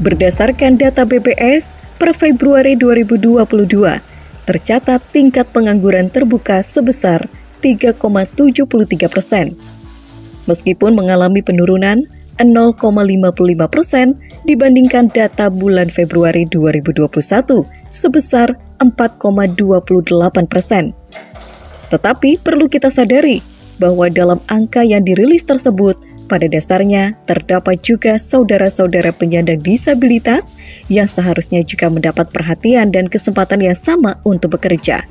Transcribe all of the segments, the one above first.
Berdasarkan data BPS, per Februari 2022, tercatat tingkat pengangguran terbuka sebesar 3,73%. Meskipun mengalami penurunan 0,55% dibandingkan data bulan Februari 2021 sebesar 4,28%. Tetapi perlu kita sadari bahwa dalam angka yang dirilis tersebut, pada dasarnya terdapat juga saudara-saudara penyandang disabilitas yang seharusnya juga mendapat perhatian dan kesempatan yang sama untuk bekerja.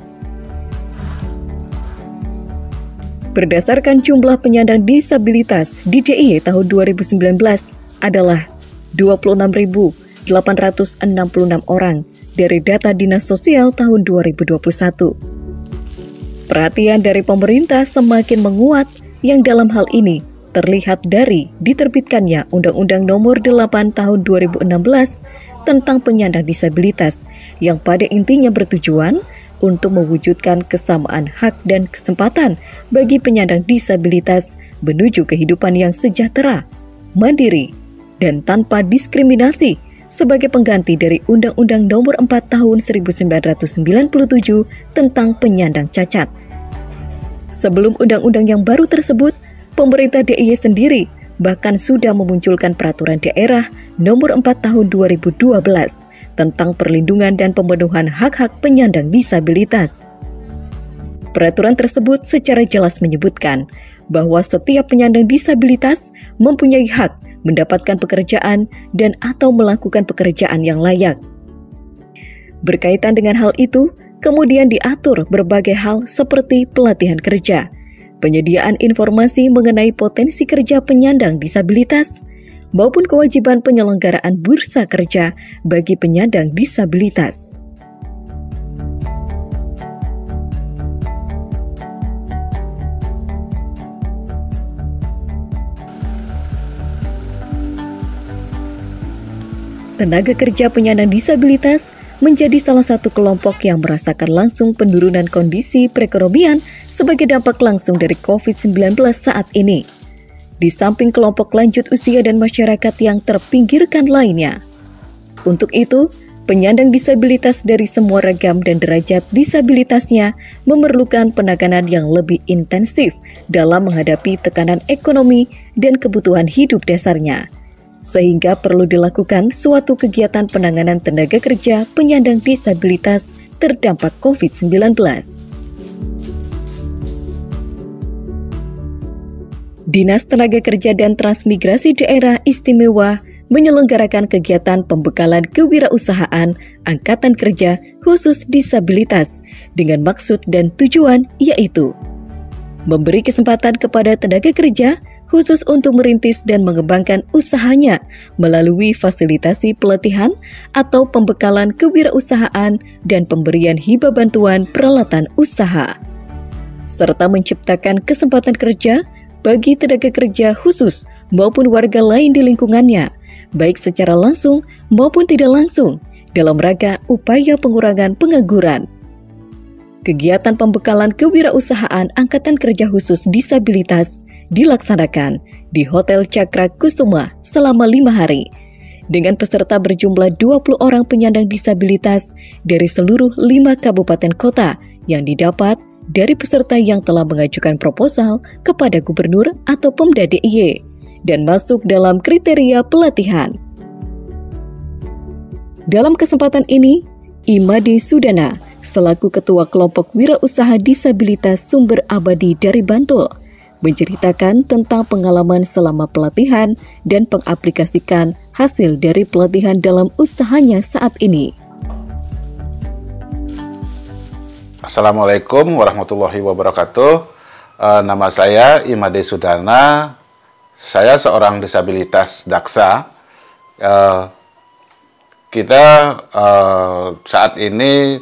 Berdasarkan jumlah penyandang disabilitas di DIY tahun 2019 adalah 26.866 orang dari data Dinas Sosial tahun 2021. Perhatian dari pemerintah semakin menguat yang dalam hal ini terlihat dari diterbitkannya Undang-Undang Nomor 8 Tahun 2016 tentang penyandang disabilitas yang pada intinya bertujuan untuk mewujudkan kesamaan hak dan kesempatan bagi penyandang disabilitas menuju kehidupan yang sejahtera, mandiri, dan tanpa diskriminasi sebagai pengganti dari Undang-Undang Nomor 4 Tahun 1997 tentang penyandang cacat. Sebelum undang-undang yang baru tersebut, pemerintah DIY sendiri bahkan sudah memunculkan Peraturan Daerah Nomor 4 Tahun 2012 tentang perlindungan dan pemenuhan hak-hak penyandang disabilitas. Peraturan tersebut secara jelas menyebutkan bahwa setiap penyandang disabilitas mempunyai hak mendapatkan pekerjaan dan atau melakukan pekerjaan yang layak. Berkaitan dengan hal itu, kemudian diatur berbagai hal seperti pelatihan kerja, penyediaan informasi mengenai potensi kerja penyandang disabilitas, maupun kewajiban penyelenggaraan bursa kerja bagi penyandang disabilitas. Tenaga kerja penyandang disabilitas menjadi salah satu kelompok yang merasakan langsung penurunan kondisi perekonomian sebagai dampak langsung dari COVID-19 saat ini. Di samping kelompok lanjut usia dan masyarakat yang terpinggirkan lainnya. Untuk itu, penyandang disabilitas dari semua ragam dan derajat disabilitasnya memerlukan penanganan yang lebih intensif dalam menghadapi tekanan ekonomi dan kebutuhan hidup dasarnya. Sehingga perlu dilakukan suatu kegiatan penanganan tenaga kerja penyandang disabilitas terdampak COVID-19. Dinas Tenaga Kerja dan Transmigrasi Daerah Istimewa menyelenggarakan kegiatan pembekalan kewirausahaan Angkatan Kerja khusus disabilitas dengan maksud dan tujuan yaitu memberi kesempatan kepada tenaga kerja khusus untuk merintis dan mengembangkan usahanya melalui fasilitasi pelatihan atau pembekalan kewirausahaan dan pemberian hibah bantuan peralatan usaha, serta menciptakan kesempatan kerja bagi tenaga kerja khusus maupun warga lain di lingkungannya, baik secara langsung maupun tidak langsung, dalam rangka upaya pengurangan pengangguran. Kegiatan pembekalan kewirausahaan Angkatan Kerja Khusus Disabilitas dilaksanakan di Hotel Cakra Kusuma selama 5 hari, dengan peserta berjumlah 20 orang penyandang disabilitas dari seluruh 5 kabupaten kota yang didapat dari peserta yang telah mengajukan proposal kepada gubernur atau Pemda DIY dan masuk dalam kriteria pelatihan. Dalam kesempatan ini, Imade Sudana, selaku Ketua Kelompok Wirausaha Disabilitas Sumber Abadi dari Bantul, menceritakan tentang pengalaman selama pelatihan dan pengaplikasikan hasil dari pelatihan dalam usahanya saat ini. Assalamualaikum warahmatullahi wabarakatuh. Nama saya Imade Sudana. Saya seorang disabilitas daksa. Saat ini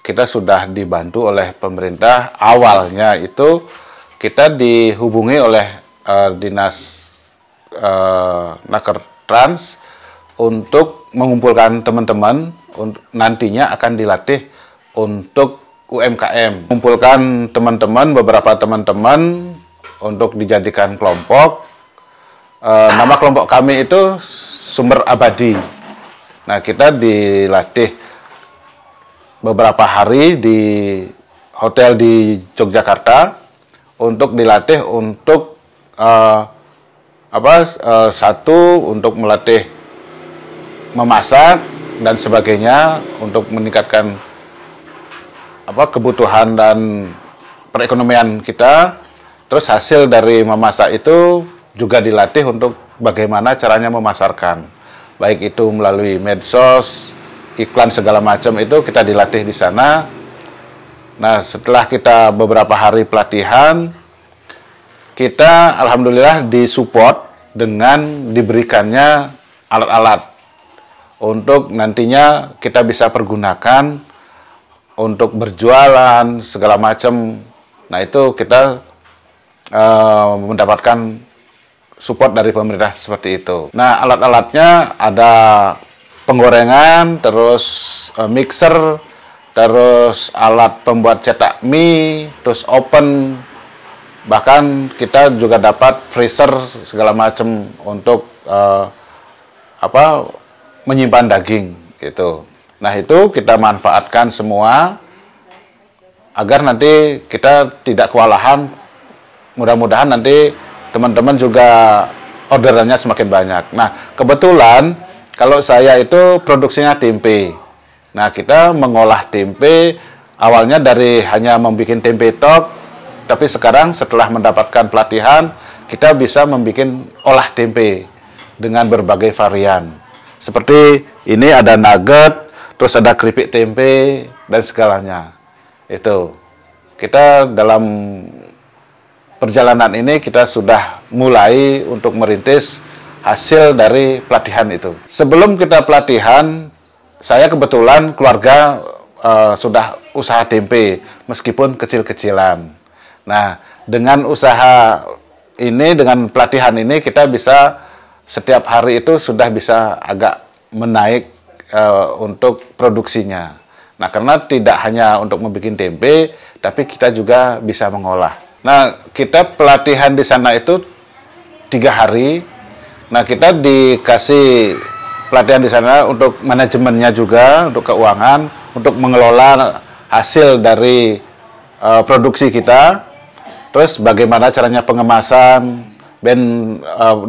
kita sudah dibantu oleh pemerintah. Awalnya itu kita dihubungi oleh Dinas Naker Trans untuk mengumpulkan teman-teman, nantinya akan dilatih untuk UMKM. Mengumpulkan teman-teman, beberapa teman-teman untuk dijadikan kelompok. Nama kelompok kami itu Sumber Abadi. Nah, kita dilatih beberapa hari di hotel di Yogyakarta untuk dilatih untuk satu untuk melatih memasak dan sebagainya untuk meningkatkan kebutuhan dan perekonomian kita. Terus hasil dari memasak itu juga dilatih untuk bagaimana caranya memasarkan, baik itu melalui medsos, iklan segala macam, itu kita dilatih di sana. Nah, setelah kita beberapa hari pelatihan, kita alhamdulillah disupport dengan diberikannya alat-alat untuk nantinya kita bisa pergunakan untuk berjualan segala macam. Nah, itu kita mendapatkan support dari pemerintah seperti itu. Nah, alat-alatnya ada penggorengan, terus mixer, terus alat pembuat cetak mie, terus oven, bahkan kita juga dapat freezer segala macam untuk menyimpan daging gitu. Nah, itu kita manfaatkan semua agar nanti kita tidak kewalahan. Mudah-mudahan nanti teman-teman juga orderannya semakin banyak. Nah, kebetulan kalau saya itu produksinya tempe. Nah, kita mengolah tempe awalnya dari hanya membuat tempe tok, tapi sekarang setelah mendapatkan pelatihan, kita bisa membuat olah tempe dengan berbagai varian. Seperti ini ada nugget, terus ada keripik tempe, dan segalanya. Itu. Kita dalam perjalanan ini kita sudah mulai untuk merintis hasil dari pelatihan itu. Sebelum kita pelatihan, saya kebetulan keluarga sudah usaha tempe, meskipun kecil-kecilan. Nah, dengan usaha ini, dengan pelatihan ini, kita bisa setiap hari itu sudah bisa agak menaik untuk produksinya. Nah, karena tidak hanya untuk membuat tempe, tapi kita juga bisa mengolah. Nah, kita pelatihan di sana itu 3 hari. Nah, kita dikasih pelatihan di sana untuk manajemennya juga, untuk keuangan, untuk mengelola hasil dari produksi kita. Terus bagaimana caranya pengemasan, dan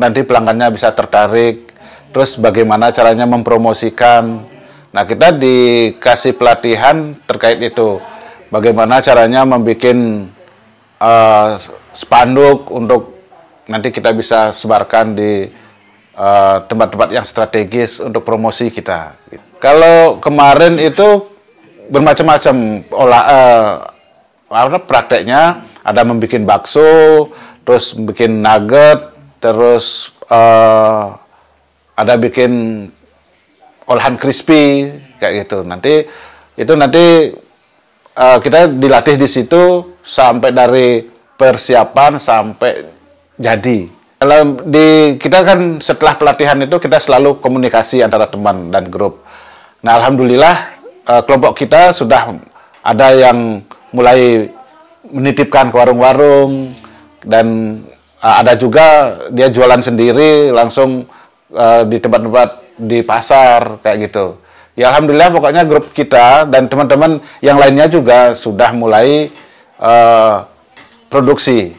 nanti pelanggannya bisa tertarik. Terus bagaimana caranya mempromosikan. Nah, kita dikasih pelatihan terkait itu. Bagaimana caranya membuat spanduk untuk nanti kita bisa sebarkan di tempat-tempat yang strategis untuk promosi kita. Kalau kemarin itu bermacam-macam prakteknya, ada membuat bakso, terus bikin nugget, terus ada bikin olahan crispy kayak gitu. Nanti kita dilatih di situ sampai dari persiapan sampai jadi. Kalau kita kan setelah pelatihan itu kita selalu komunikasi antara teman dan grup. Nah, alhamdulillah kelompok kita sudah ada yang mulai menitipkan ke warung-warung, dan ada juga dia jualan sendiri langsung di tempat-tempat di pasar kayak gitu. Ya, alhamdulillah pokoknya grup kita dan teman-teman yang lainnya juga sudah mulai produksi.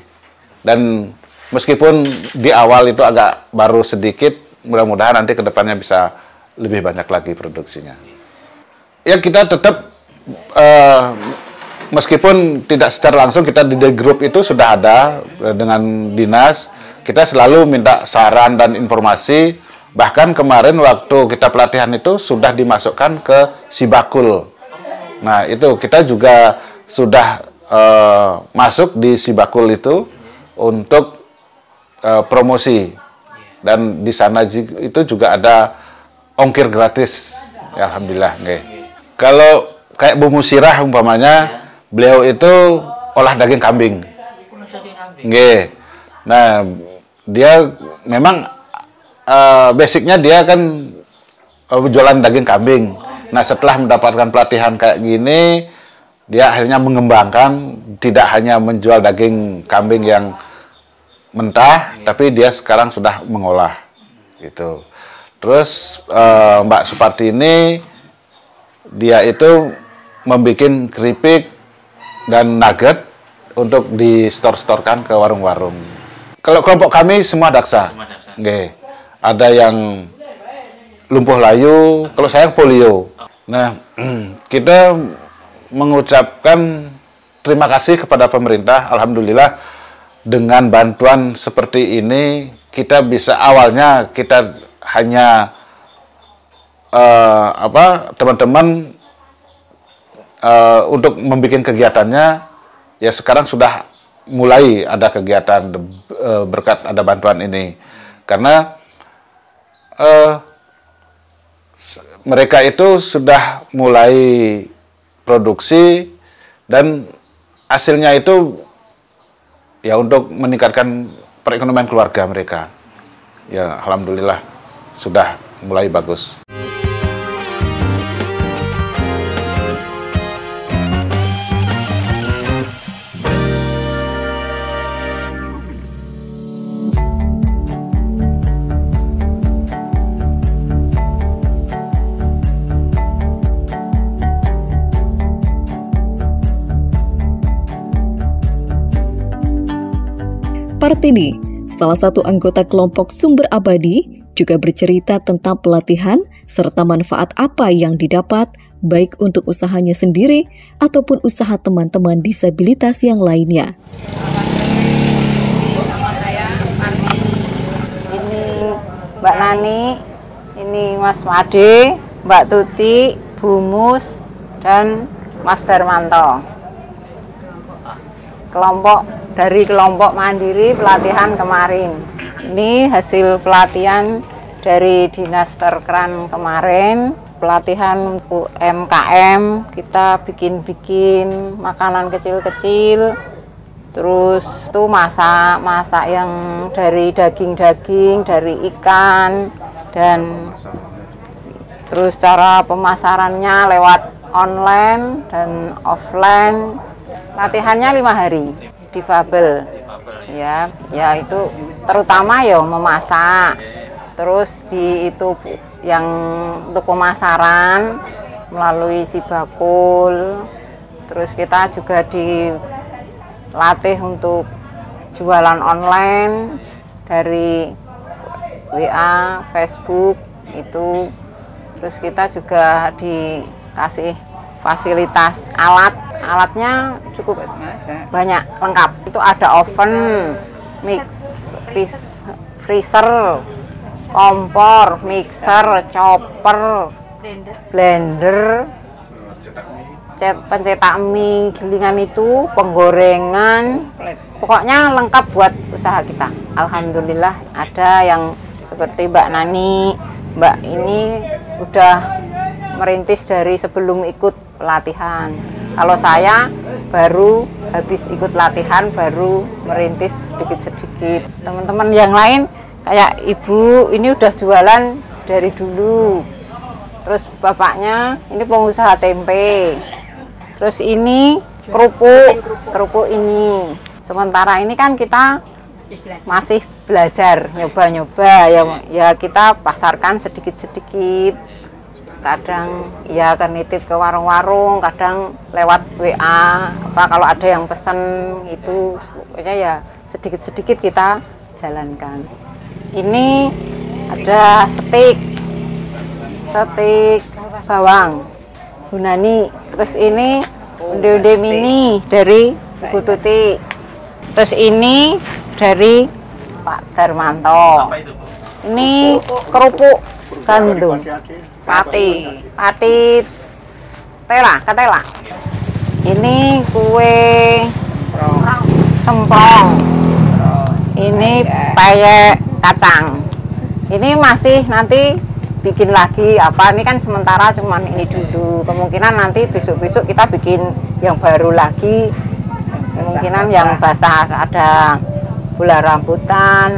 Dan meskipun di awal itu agak baru sedikit, mudah-mudahan nanti ke depannya bisa lebih banyak lagi produksinya. Ya, kita tetap meskipun tidak secara langsung, kita di grup itu sudah ada dengan dinas, kita selalu minta saran dan informasi. Bahkan kemarin waktu kita pelatihan itu sudah dimasukkan ke Sibakul. Nah, itu kita juga sudah masuk di Sibakul itu untuk promosi. Dan di sana itu juga ada ongkir gratis. Ya, alhamdulillah. Okay. Kalau kayak Bu Musirah umpamanya, beliau itu olah daging kambing. Okay. Nah, dia memang basicnya dia kan jualan daging kambing. Nah, setelah mendapatkan pelatihan kayak gini, dia akhirnya mengembangkan tidak hanya menjual daging kambing yang mentah, tapi dia sekarang sudah mengolah gitu. Terus Mbak Suparti ini dia itu membuat keripik dan nugget untuk di-store-storekan ke warung-warung. Kalau kelompok kami semua daksa. Nggih. Ada yang lumpuh layu, kalau saya polio. Nah, kita mengucapkan terima kasih kepada pemerintah. Alhamdulillah dengan bantuan seperti ini kita bisa, awalnya kita hanya teman-teman untuk membuat kegiatannya, ya sekarang sudah mulai ada kegiatan berkat ada bantuan ini. Karena mereka itu sudah mulai produksi dan hasilnya itu ya untuk meningkatkan perekonomian keluarga mereka. Ya alhamdulillah sudah mulai bagus. Partini, salah satu anggota kelompok Sumber Abadi, juga bercerita tentang pelatihan serta manfaat apa yang didapat baik untuk usahanya sendiri ataupun usaha teman-teman disabilitas yang lainnya. Nama saya Partini. Ini Mbak Nani, ini Mas Made, Mbak Tuti, Bu Mus, dan Mas Darmanto. Dari kelompok mandiri pelatihan kemarin. Ini hasil pelatihan dari Dinas Terkran kemarin. Pelatihan UMKM, kita bikin makanan kecil-kecil. Terus itu masak yang dari daging-daging, dari ikan, dan terus cara pemasarannya lewat online dan offline. Latihannya 5 hari. Difabel ya itu terutama ya memasak, terus itu yang untuk pemasaran melalui si bakul, terus kita juga dilatih untuk jualan online dari WA, Facebook itu, terus kita juga dikasih fasilitas alatnya cukup banyak, lengkap. Itu ada oven, freezer, kompor, mixer, chopper, blender, pencetak mie, gilingan itu, penggorengan, pokoknya lengkap buat usaha kita. Alhamdulillah ada yang seperti Mbak Nani, Mbak ini udah merintis dari sebelum ikut pelatihan. Kalau saya baru habis ikut latihan, baru merintis sedikit-sedikit. Teman-teman yang lain kayak ibu ini udah jualan dari dulu. Terus bapaknya ini pengusaha tempe. Terus ini kerupuk ini. Sementara ini kan kita masih belajar, nyoba-nyoba ya kita pasarkan sedikit-sedikit. Kadang ya akan nitip ke warung-warung, kadang lewat WA, kalau ada yang pesen itu, pokoknya ya sedikit-sedikit kita jalankan. Ini ada steak bawang Bunani, terus ini onde-onde mini dari Ibu Tuti, terus ini dari Pak Darmanto. Ini kerupuk gandum, pati ketela. Ini kue semprong. Ini peyek kacang. Ini masih nanti bikin lagi apa, ini kan sementara cuman ini dulu. Kemungkinan nanti besok-besok kita bikin yang baru lagi. Kemungkinan yang basah, ada gula rambutan,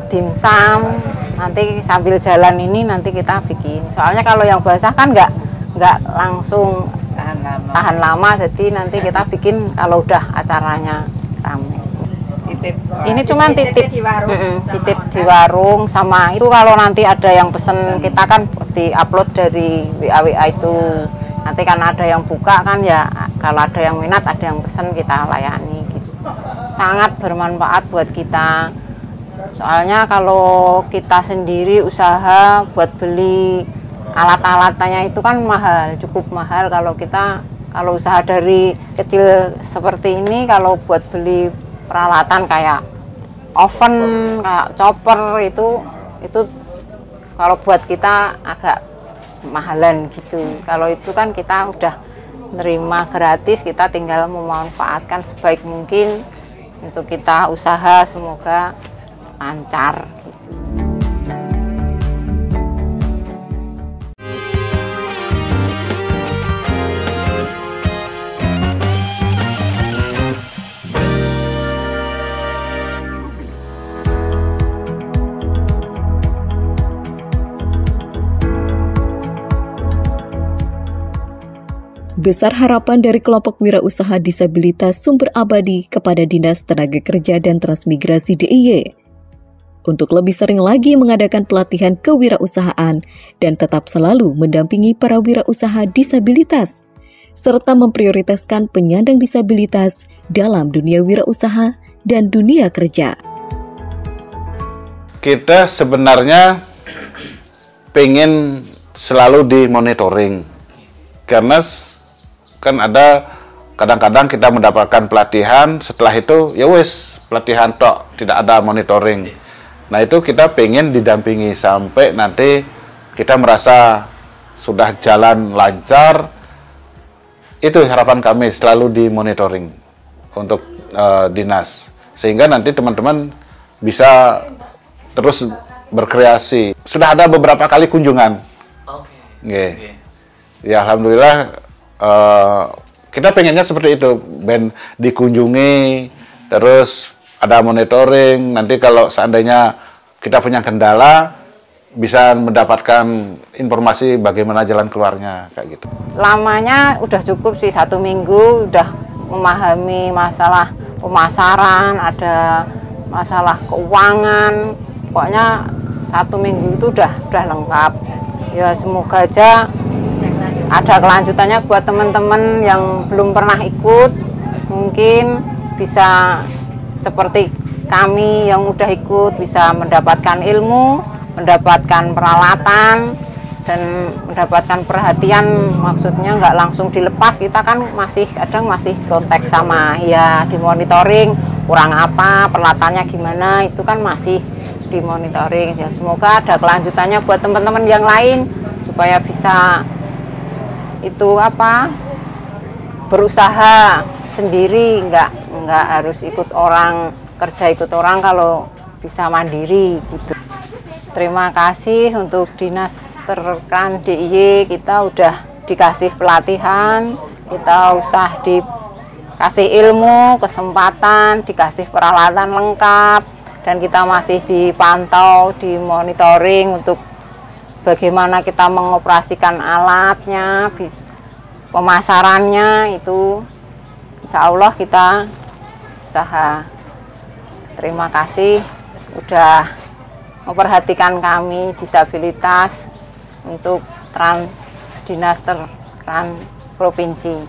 dimsum. Nanti sambil jalan ini nanti kita bikin. Soalnya kalau yang basah kan nggak langsung tahan lama. Jadi nanti kita bikin kalau udah acaranya ramai. Ini cuma titip di warung. Titip di warung, sama itu kalau nanti ada yang pesen, kita kan di-upload dari WA itu. Nanti kan ada yang buka kan ya, kalau ada yang minat, ada yang pesen, kita layani gitu. Sangat bermanfaat buat kita. Soalnya kalau kita sendiri usaha buat beli alat-alatnya itu kan mahal, cukup mahal. Kalau usaha dari kecil seperti ini, kalau buat beli peralatan kayak oven, kayak chopper itu kalau buat kita agak mahalan gitu. Kalau itu kan kita udah nerima gratis, kita tinggal memanfaatkan sebaik mungkin untuk kita usaha, semoga lancar gitu. Besar harapan dari kelompok wirausaha disabilitas Sumber Abadi kepada Dinas Tenaga Kerja dan Transmigrasi DIY untuk lebih sering lagi mengadakan pelatihan kewirausahaan dan tetap selalu mendampingi para wirausaha disabilitas, serta memprioritaskan penyandang disabilitas dalam dunia wirausaha dan dunia kerja. Kita sebenarnya pengen selalu dimonitoring, karena kan ada kadang-kadang kita mendapatkan pelatihan, setelah itu ya wes pelatihan tok, tidak ada monitoring. Nah itu kita pengen didampingi sampai nanti kita merasa sudah jalan lancar. Itu harapan kami, selalu dimonitoring untuk dinas, sehingga nanti teman-teman bisa terus berkreasi. Sudah ada beberapa kali kunjungan. Okay. Ya alhamdulillah. Kita pengennya seperti itu, Ben, dikunjungi, terus ada monitoring. Nanti kalau seandainya kita punya kendala, bisa mendapatkan informasi bagaimana jalan keluarnya, kayak gitu. Lamanya udah cukup sih, 1 minggu udah memahami masalah pemasaran, ada masalah keuangan, pokoknya 1 minggu itu udah lengkap. Ya semoga aja ada kelanjutannya buat teman-teman yang belum pernah ikut, mungkin bisa seperti kami yang udah ikut, bisa mendapatkan ilmu, mendapatkan peralatan, dan mendapatkan perhatian. Maksudnya nggak langsung dilepas, kita kan kadang masih kontak sama ya, dimonitoring kurang apa, peralatannya gimana, itu kan masih dimonitoring. Ya semoga ada kelanjutannya buat teman-teman yang lain supaya bisa berusaha sendiri, nggak harus ikut orang, kerja ikut orang, kalau bisa mandiri gitu. Terima kasih untuk Dinas Terkan DIY, kita udah dikasih pelatihan, kita usah dikasih ilmu, kesempatan, dikasih peralatan lengkap, dan kita masih dipantau, dimonitoring untuk bagaimana kita mengoperasikan alatnya, pemasarannya itu. Insya Allah kita usaha. Terima kasih udah memperhatikan kami disabilitas untuk Dinas Terkan Provinsi.